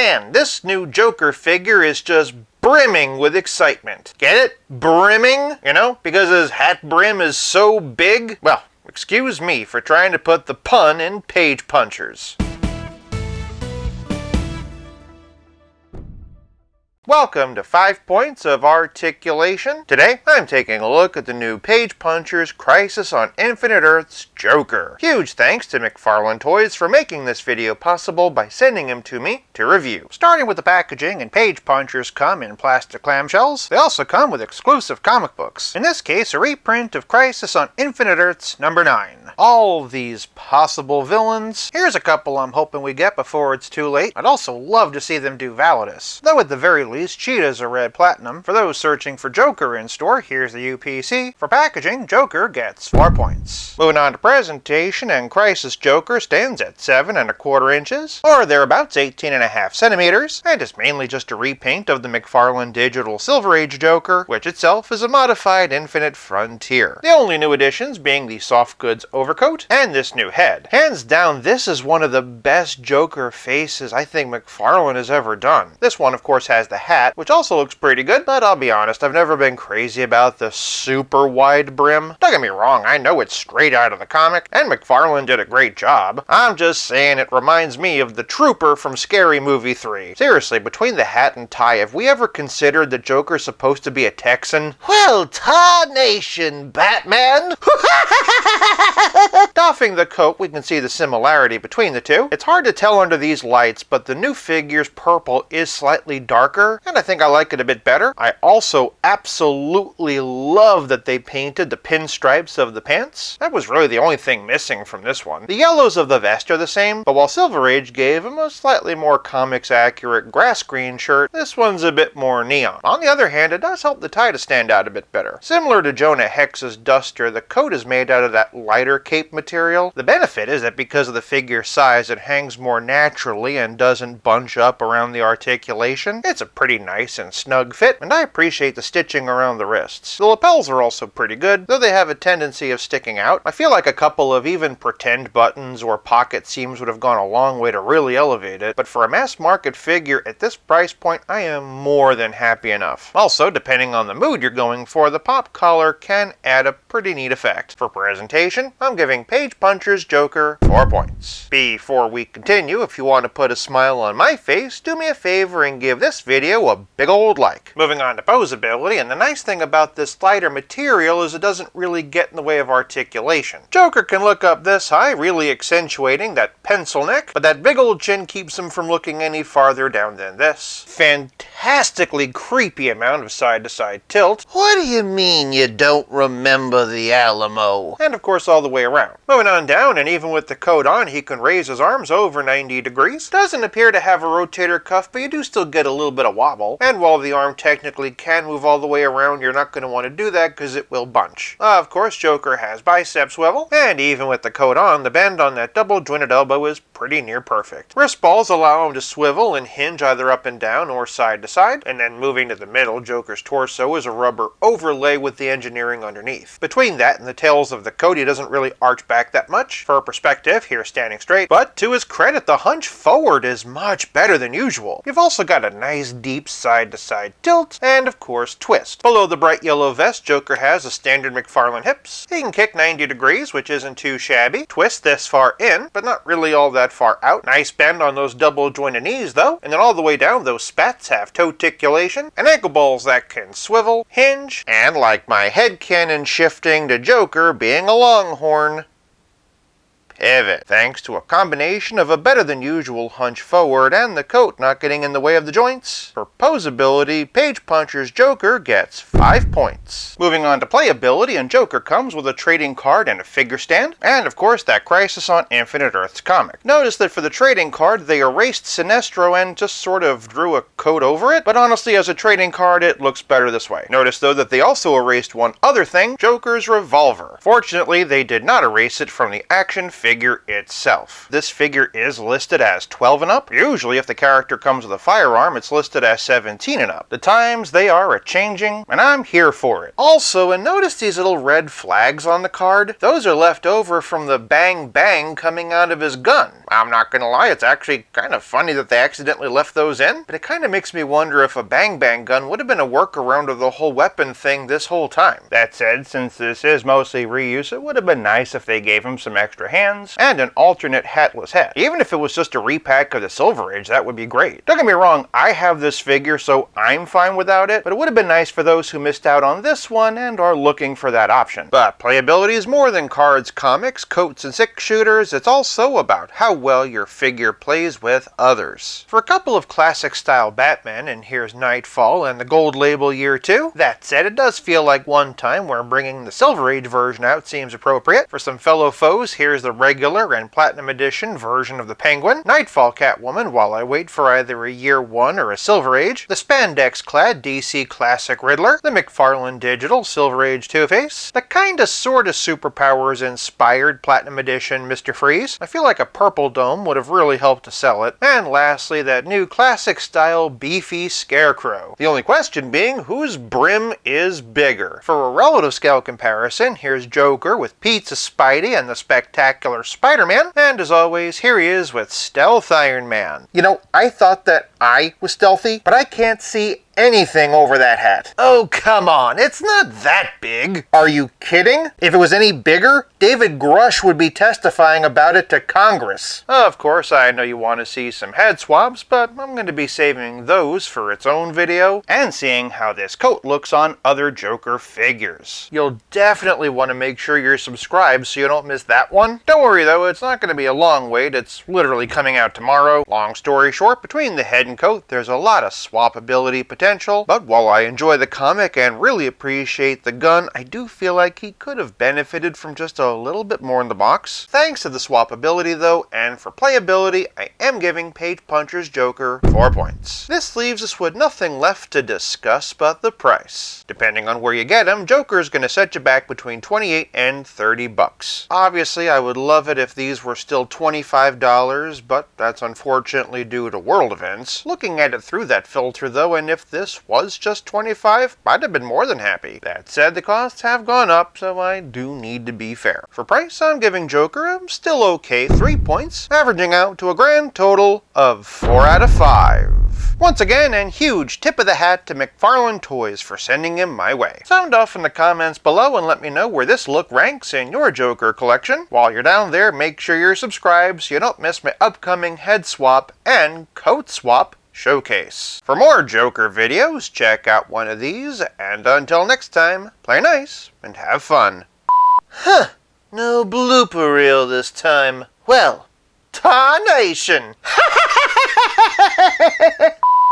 Man, this new Joker figure is just brimming with excitement. Get it? Brimming? You know, because his hat brim is so big? Well, excuse me for trying to put the pun in page punchers. Welcome to 5 Points of Articulation. Today, I'm taking a look at the new Page Puncher's Crisis on Infinite Earths Joker. Huge thanks to McFarlane Toys for making this video possible by sending him to me to review. Starting with the packaging, and Page Punchers come in plastic clamshells. They also come with exclusive comic books. In this case, a reprint of Crisis on Infinite Earths number 9. All these possible villains. Here's a couple I'm hoping we get before it's too late. I'd also love to see them do Validus, though at the very least, Cheetah's a red platinum. For those searching for Joker in store, here's the UPC. For packaging, Joker gets 4 points. Moving on to presentation, and Crisis Joker stands at 7¼ inches, or thereabouts 18½ centimeters, and is mainly just a repaint of the McFarlane Digital Silver Age Joker, which itself is a modified Infinite Frontier. The only new additions being the soft goods overcoat and this new head. Hands down, this is one of the best Joker faces I think McFarlane has ever done. This one, of course, has the hat, which also looks pretty good, but I'll be honest, I've never been crazy about the super wide brim. Don't get me wrong, I know it's straight out of the comic, and McFarlane did a great job. I'm just saying it reminds me of the Trooper from Scary Movie 3. Seriously, between the hat and tie, have we ever considered that Joker's supposed to be a Texan? Well, tarnation, Batman! Doffing the coat, we can see the similarity between the two. It's hard to tell under these lights, but the new figure's purple is slightly darker, and I think I like it a bit better. I also absolutely love that they painted the pinstripes of the pants. That was really the only thing missing from this one. The yellows of the vest are the same, but while Silver Age gave him a slightly more comics-accurate grass green shirt, this one's a bit more neon. On the other hand, it does help the tie to stand out a bit better. Similar to Jonah Hex's Duster, the coat is made out of that lighter cape material. The benefit is that because of the figure's size, it hangs more naturally and doesn't bunch up around the articulation. It's a pretty nice and snug fit, and I appreciate the stitching around the wrists. The lapels are also pretty good, though they have a tendency of sticking out. I feel like a couple of even pretend buttons or pocket seams would have gone a long way to really elevate it, but for a mass market figure at this price point, I am more than happy enough. Also, depending on the mood you're going for, the pop collar can add a pretty neat effect. For presentation, I'm giving Page Puncher's Joker 4 points. Before we continue, if you want to put a smile on my face, do me a favor and give this video a big old like. Moving on to Poseability, and the nice thing about this lighter material is it doesn't really get in the way of articulation. Joker can look up this high, really accentuating that pencil neck, but that big old chin keeps him from looking any farther down than this. Fantastically creepy amount of side-to-side tilt. What do you mean you don't remember the Alamo? And of course all the way around. Moving on down, and even with the coat on, he can raise his arms over 90 degrees. Doesn't appear to have a rotator cuff, but you do still get a little bit of wobble. And while the arm technically can move all the way around, you're not going to want to do that because it will bunch. Of course, Joker has bicep swivel, and even with the coat on, the bend on that double jointed elbow is pretty near perfect. Wrist balls allow him to swivel and hinge either up and down or side to side, and then moving to the middle, Joker's torso is a rubber overlay with the engineering underneath. Between that and the tails of the coat, he doesn't really arch back that much. For perspective, here's standing straight, but to his credit, the hunch forward is much better than usual. You've also got a nice deep side-to-side tilt, and of course twist. Below the bright yellow vest, Joker has a standard McFarlane hips. He can kick 90 degrees, which isn't too shabby. Twist this far in, but not really all that far out. Nice bend on those double jointed knees though, and then all the way down, those spats have toe articulation, and ankle balls that can swivel, hinge, and like my headcanon shifting to Joker being a longhorn, pivot, thanks to a combination of a better than usual hunch forward and the coat not getting in the way of the joints. For Poseability, Page Puncher's Joker gets 5 points. Moving on to Playability, and Joker comes with a trading card and a figure stand, and of course that Crisis on Infinite Earths comic. Notice that for the trading card they erased Sinestro and just sort of drew a coat over it, but honestly as a trading card it looks better this way. Notice though that they also erased one other thing, Joker's revolver. Fortunately they did not erase it from the action figure figure itself. This figure is listed as 12 and up. Usually if the character comes with a firearm, it's listed as 17 and up. The times, they are a-changing, and I'm here for it. Also, and notice these little red flags on the card? Those are left over from the bang bang coming out of his gun. I'm not gonna lie, it's actually kind of funny that they accidentally left those in, but it kind of makes me wonder if a bang bang gun would have been a workaround of the whole weapon thing this whole time. That said, since this is mostly reuse, it would have been nice if they gave him some extra hands and an alternate hatless head. Even if it was just a repack of the Silver Age, that would be great. Don't get me wrong, I have this figure, so I'm fine without it, but it would have been nice for those who missed out on this one and are looking for that option. But playability is more than cards, comics, coats, and six shooters. It's also about how well your figure plays with others. For a couple of classic style Batman, and here's Nightfall and the Gold Label Year 2. That said, it does feel like one time where bringing the Silver Age version out seems appropriate. For some fellow foes, here's the regular and Platinum Edition version of the Penguin, Nightfall Catwoman while I wait for either a Year 1 or a Silver Age, the spandex-clad DC Classic Riddler, the McFarlane Digital Silver Age Two-Face, the kinda sorta superpowers-inspired Platinum Edition Mr. Freeze. I feel like a purple dome would have really helped to sell it. And lastly, that new classic-style beefy Scarecrow. The only question being, whose brim is bigger? For a relative scale comparison, here's Joker with Pizza Spidey and the Spectacular Spider-Man, and as always, here he is with Stealth Iron Man. You know, I thought that I was stealthy, but I can't see anything over that hat. Oh, come on, it's not that big. Are you kidding? If it was any bigger, David Grush would be testifying about it to Congress. Of course, I know you want to see some head swabs, but I'm going to be saving those for its own video and seeing how this coat looks on other Joker figures. You'll definitely want to make sure you're subscribed so you don't miss that one. Don't worry though, it's not going to be a long wait. It's literally coming out tomorrow. Long story short, between the head and coat, there's a lot of swapability potential. But while I enjoy the comic and really appreciate the gun, I do feel like he could have benefited from just a little bit more in the box. Thanks to the swapability though, and for playability, I am giving Page Puncher's Joker 4 points. This leaves us with nothing left to discuss but the price. Depending on where you get him, Joker's gonna set you back between 28 and 30 bucks. Obviously, I would love it if these were still $25, but that's unfortunately due to world events. Looking at it through that filter though, and if this was just $25, I'd have been more than happy. That said, the costs have gone up, so I do need to be fair. For price, I'm giving Joker a still okay 3 points, averaging out to a grand total of 4 out of 5. Once again, and huge tip of the hat to McFarlane Toys for sending him my way. Sound off in the comments below and let me know where this look ranks in your Joker collection. While you're down there, make sure you're subscribed so you don't miss my upcoming head swap and coat swap showcase. For more Joker videos, check out one of these, and until next time, play nice and have fun. Huh, no blooper reel this time. Well, tarnation!